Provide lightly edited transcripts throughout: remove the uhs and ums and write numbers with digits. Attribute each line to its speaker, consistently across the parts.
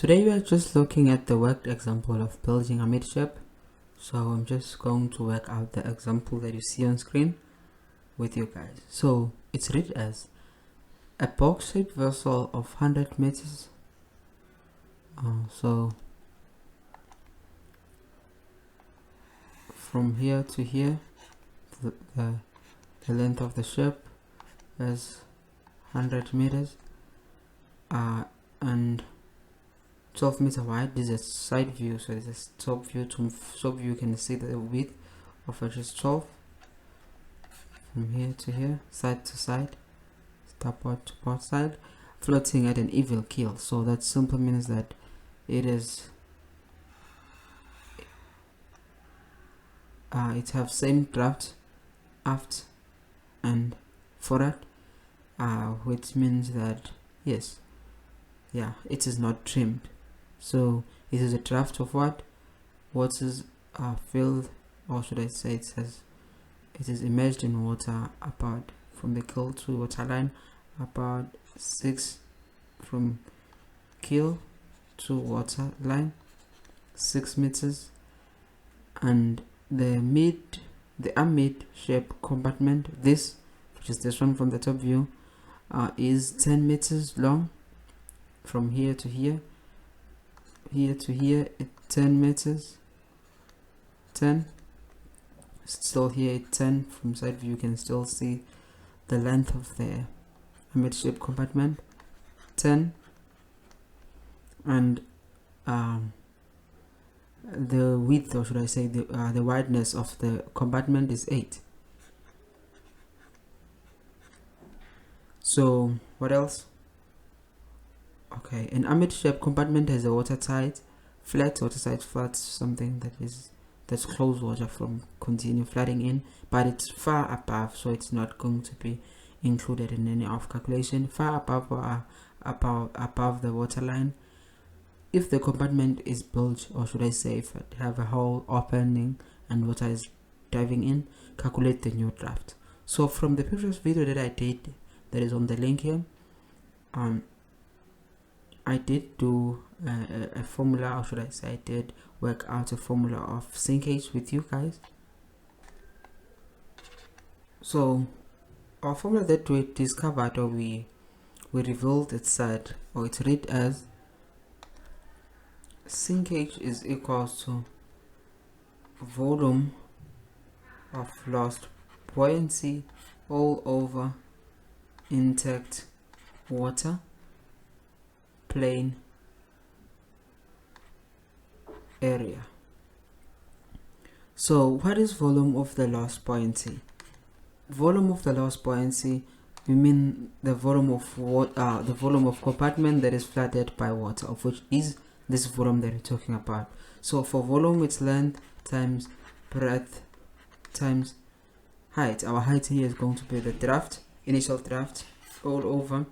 Speaker 1: Today we are just looking at the worked example of building a midship. So I'm just going to work out the example that you see on screen with you guys. So it's read as a box-shaped vessel of 100 meters. So from here to here, the length of the ship is 100 meters and 12 meter wide. This is a side view, so this is top view. To top view you can see the width of which is 12 from here to here, side to side, starboard to port side, floating at an even keel. So that simply means that it have same draft aft and forward, which means that it is not trimmed. So it is a draft of what is filled, or should I say it is immersed in water about from the keel to waterline, about 6 from keel to waterline, 6 meters, and the Amidships compartment, which is this one from the top view, is 10 meters long. From here to here to here, 10 meters, 10, still here 10. From side view you can still see the length of the Amidships compartment, 10, and the width, or should I say the wideness of the compartment is 8. So what else? Okay, an Amidships compartment has a watertight flat, something that's closed water from continue flooding in, but it's far above, so it's not going to be included in any of calculation. Far above or above the waterline. If the compartment is bilged, or should I say if it have a hole opening and water is diving in, calculate the new draft. So from the previous video that I did, that is on the link here, I did do a formula, or should I say I did work out a formula of sinkage with you guys. So our formula that we discovered, or we revealed, it said, or it read as sinkage is equals to volume of lost buoyancy all over intact water plane area. So what is volume of the lost buoyancy? Volume of the lost buoyancy, we mean the volume of water, the volume of compartment that is flooded by water, of which is this volume that we're talking about. So for volume, it's length times breadth times height. Our height here is going to be the draft, initial draft, all over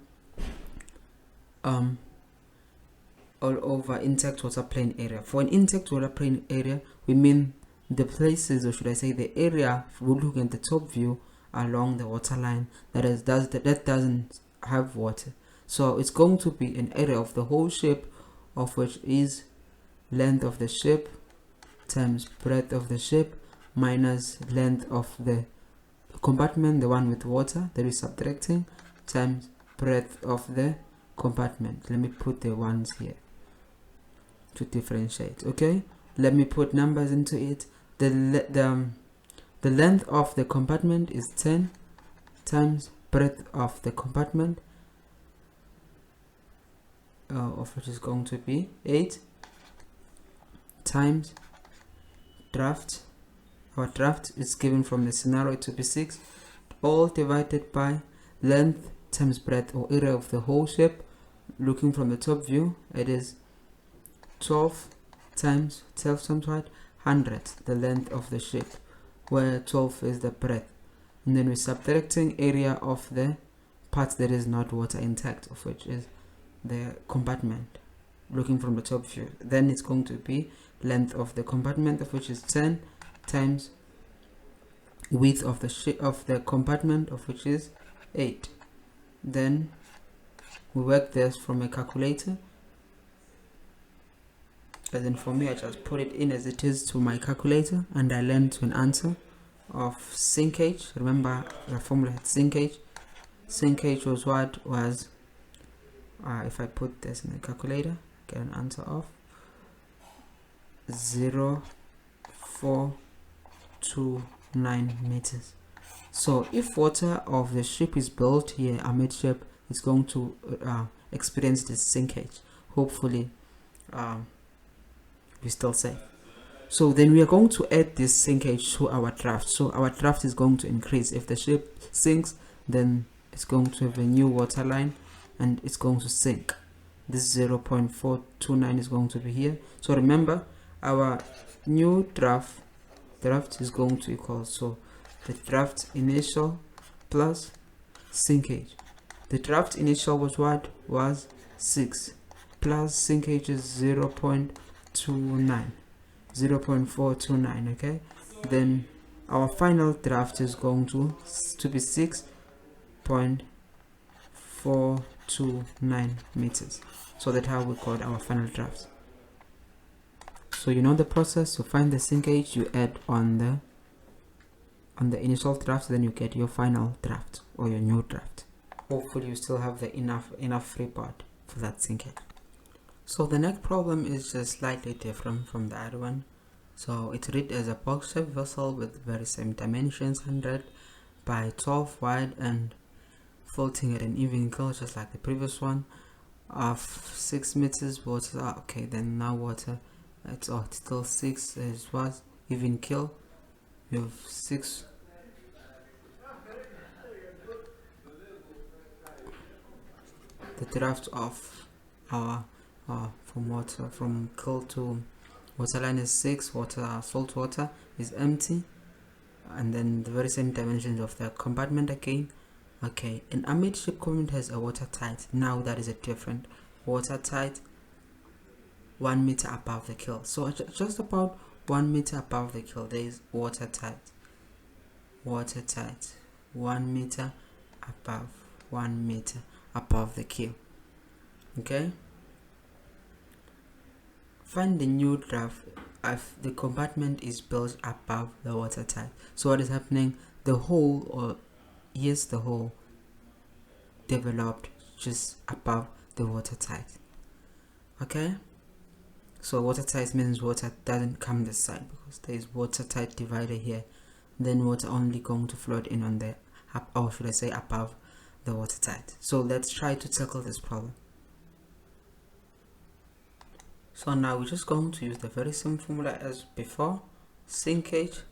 Speaker 1: intact water plane area. For an intact water plane area, we mean the places, or should I say the area, we're looking at the top view along the waterline that doesn't have water. So it's going to be an area of the whole ship, of which is length of the ship times breadth of the ship minus length of the compartment, the one with water that is subtracting, times breadth of the compartment. Let me put the ones here to differentiate. Okay, let me put numbers into it. The length of the compartment is 10 times breadth of the compartment, of which is going to be 8, times draft. Our draft is given from the scenario to be 6, all divided by length times breadth, or area of the whole ship. Looking from the top view, it is 12 times 100, the length of the ship, where 12 is the breadth, and then we're subtracting area of the part that is not water intact, of which is the compartment. Looking from the top view, then it's going to be length of the compartment, of which is 10, times width of the compartment, of which is 8. Then we work this from a calculator. As in for me, I just put it in as it is to my calculator, and I learned to an answer of sinkage. Remember the formula had sinkage. Sinkage was what was, if I put this in the calculator, get an answer of 0.429 meters. So if water of the ship is built here, Amidship is going to experience this sinkage. Hopefully we're still safe. So then we are going to add this sinkage to our draft. So our draft is going to increase. If the ship sinks, then it's going to have a new water line and it's going to sink. This 0.429 is going to be here. So remember, our new draft is going to equal, so the draft initial plus sinkage. The draft initial was what? Was 6 plus sinkage is 0.429, okay? Then our final draft is going to be 6.429 meters. So that's how we got our final draft. So you know the process. To find the sinkage, you add on the initial draft, then you get your final draft or your new draft. Hopefully you still have the enough free part for that sinkage. So the next problem is just slightly different from the other one. So it's read as a box-shaped vessel with very same dimensions, 100 by 12 wide and floating at an even keel, just like the previous one, of 6 meters. Water, okay, then now water, it's still 6 as was even keel. You have 6. The draft of our from keel to waterline is 6. Salt water is empty, and then the very same dimensions of the compartment again. Okay, an Amidship compartment has a watertight. Now that is a different watertight 1 meter above the keel. So just about 1 meter above the keel there is watertight 1 meter above the keel. Okay, find the new draft if the compartment is built above the watertight. So what is happening? The hole developed just above the watertight. Okay, so watertight means water doesn't come this side because there is watertight divider here. Then water only going to float in on the or should I say above the watertight. So let's try to tackle this problem. So now we're just going to use the very same formula as before. Sinkage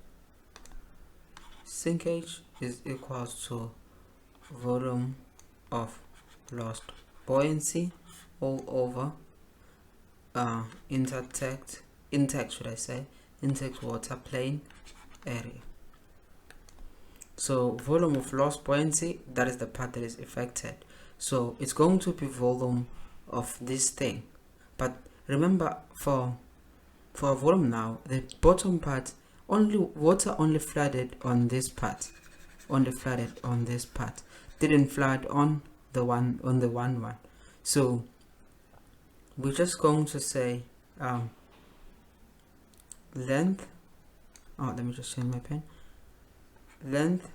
Speaker 1: is equals to volume of lost buoyancy all over intact water plane area. So volume of lost buoyancy, that is the part that is affected. So it's going to be volume of this thing. But remember, for volume now, the bottom part water only flooded on this part, didn't flood on the one. So we're just going to say length. Let me just change my pen. Length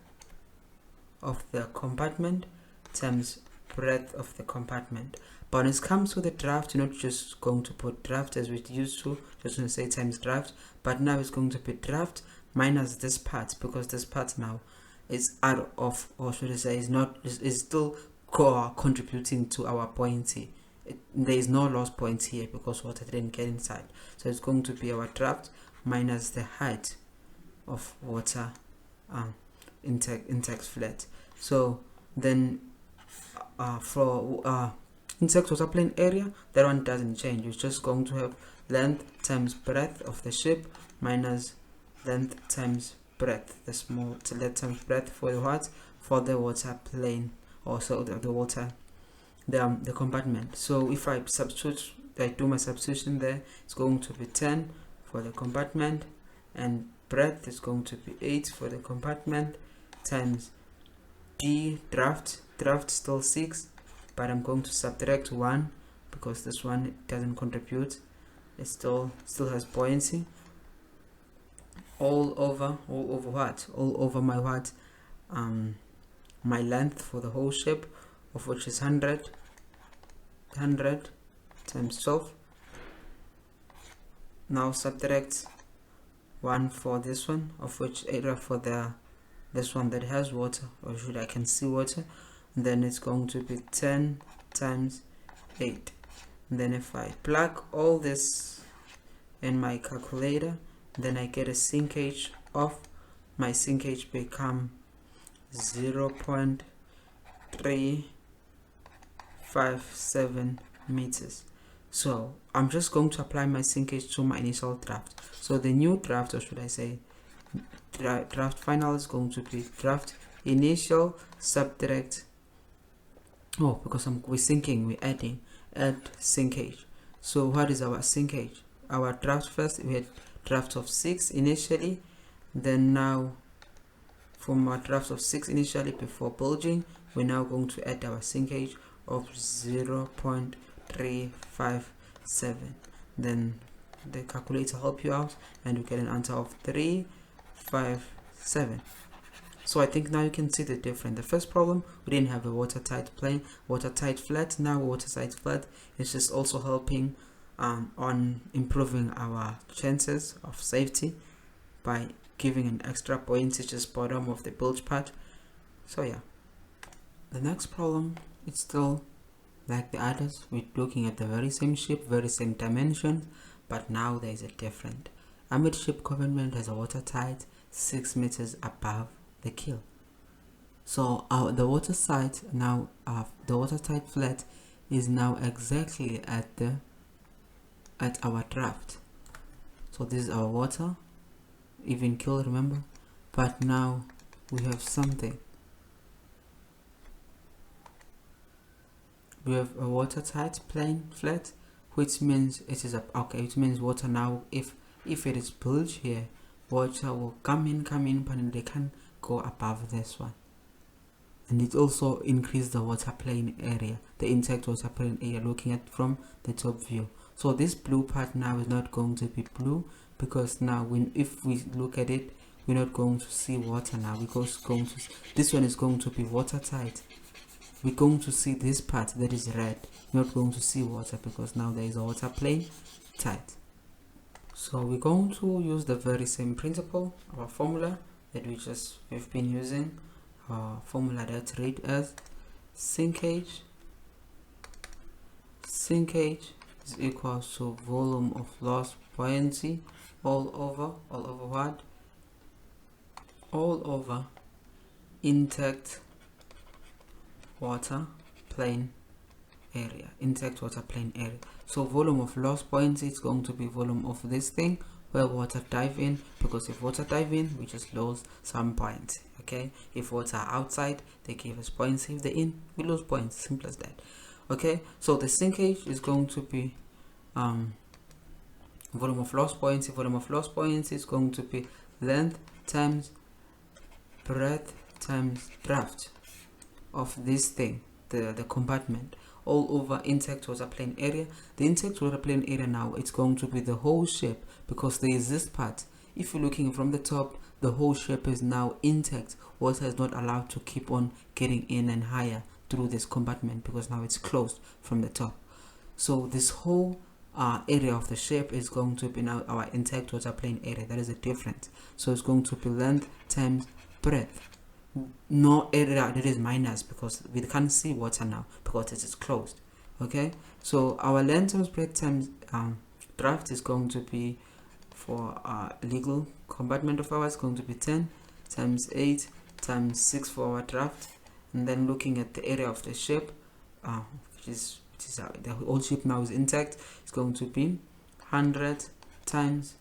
Speaker 1: of the compartment times breadth of the compartment. But when it comes to the draft, you're not just going to put draft as we used to, just going to say times draft, but now it's going to be draft minus this part, because this part now is out of, or should I say is still contributing to our buoyancy. There is no lost point here because water didn't get inside. So it's going to be our draft minus the height of water intact flat. So then for intact water plane area, that one doesn't change. You're just going to have length times breadth of the ship minus length times breadth, the small length times breadth for the what? For the water plane, also the water, the compartment. So if I do my substitution there, it's going to be 10 for the compartment, and breadth is going to be 8 for the compartment, times draft still 6, but I'm going to subtract 1 because this one doesn't contribute. it still has buoyancy all over what? All over my what? My length for the whole ship, of which is 100 times 12. Now subtract 1 for this one, of which area for this one that has water, or should I can see water, and then it's going to be 10 times 8. And then if I plug all this in my calculator, then I get a sinkage of, my sinkage become 0.357 meters. So I'm just going to apply my sinkage to my initial draft. So the new draft, or should I say draft final, is going to be draft initial subtract, because we're sinking, we're add sinkage. So what is our sinkage? Our draft, first we had draft of 6 initially, then now from our draft of 6 initially before bilging, we're now going to add our sinkage of 0.357. Then the calculator help you out and you get an answer of 357. So I think now you can see the difference. The first problem, we didn't have a watertight plane, watertight flat. Now watertight flat is just also helping on improving our chances of safety by giving an extra buoyancy just bottom of the bilge part. So yeah, the next problem, it's still like the others. We're looking at the very same ship, very same dimensions, but now there is a different. Amidship compartment has a watertight 6 meters above the keel. So the water side now, the watertight flat is now exactly at our draft. So this is our water, even keel, remember, but now we have something. We have a watertight plane flat, which means it is it means water now, if it is bilge here, water will come in, but they can go above this one. And it also increase the water plane area, the intact water plane area, looking at from the top view. So this blue part now is not going to be blue, because now if we look at it, we're not going to see water now, because this one is going to be watertight. We're going to see this part that is red. We're not going to see water because now there is a water plane tight. So we're going to use the very same principle, our formula that we've been using, our formula that read as sinkage is equals to volume of lost buoyancy all over what? All over intact water plane area, intact water plane area. So volume of lost buoyancy is going to be volume of this thing where water dive in, because if water dive in, we just lose some buoyancy. Okay, if water are outside, they give us buoyancy. If they're in, we lose buoyancy. Simple as that. Okay, so the sinkage is going to be volume of lost buoyancy. Volume of lost buoyancy is going to be length times breadth times draft of this thing, the compartment, all over intact water plane area. The intact water plane area now, it's going to be the whole ship, because there is this part. If you're looking from the top, the whole ship is now intact. Water is not allowed to keep on getting in and higher through this compartment, because now it's closed from the top. So this whole area of the ship is going to be now our intact water plane area. That is a difference. So it's going to be length times breadth. No area that is minus, because we can't see water now because it is closed. Okay, so our length times breadth times draft is going to be, for legal compartment of ours, going to be 10 times 8 times 6 for our draft. And then looking at the area of the ship, which is the whole ship now is intact, it's going to be 100 times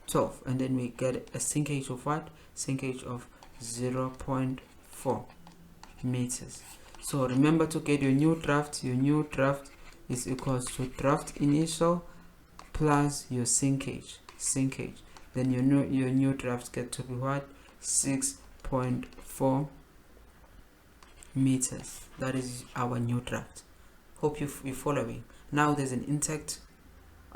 Speaker 1: 12, and then we get a sinkage of what? Sinkage of 0.4 meters. So remember to get your new draft. Your new draft is equals to draft initial plus your sinkage. Then your new draft get to be what? 6.4 meters. That is our new draft. Hope you're following. Now there's an intact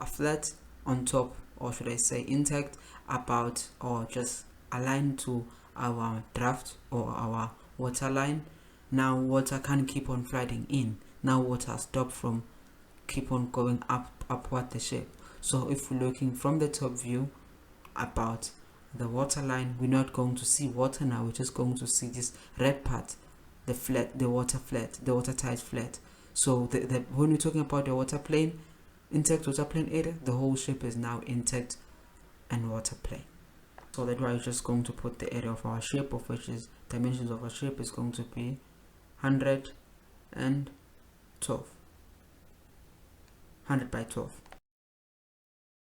Speaker 1: flat on top, or should I say intact, about or just aligned to our draught or our water line. Now water can't keep on flooding in. Now water stop from keep on going upward the shape. So if we're looking from the top view about the water line, we're not going to see water now, we're just going to see this red part, the watertight flat. So when we're talking about the water plane, intact water plane area, the whole shape is now intact and water plane. So that's why we're just going to put the area of our shape, of which is dimensions of our shape is going to be 100 by 12.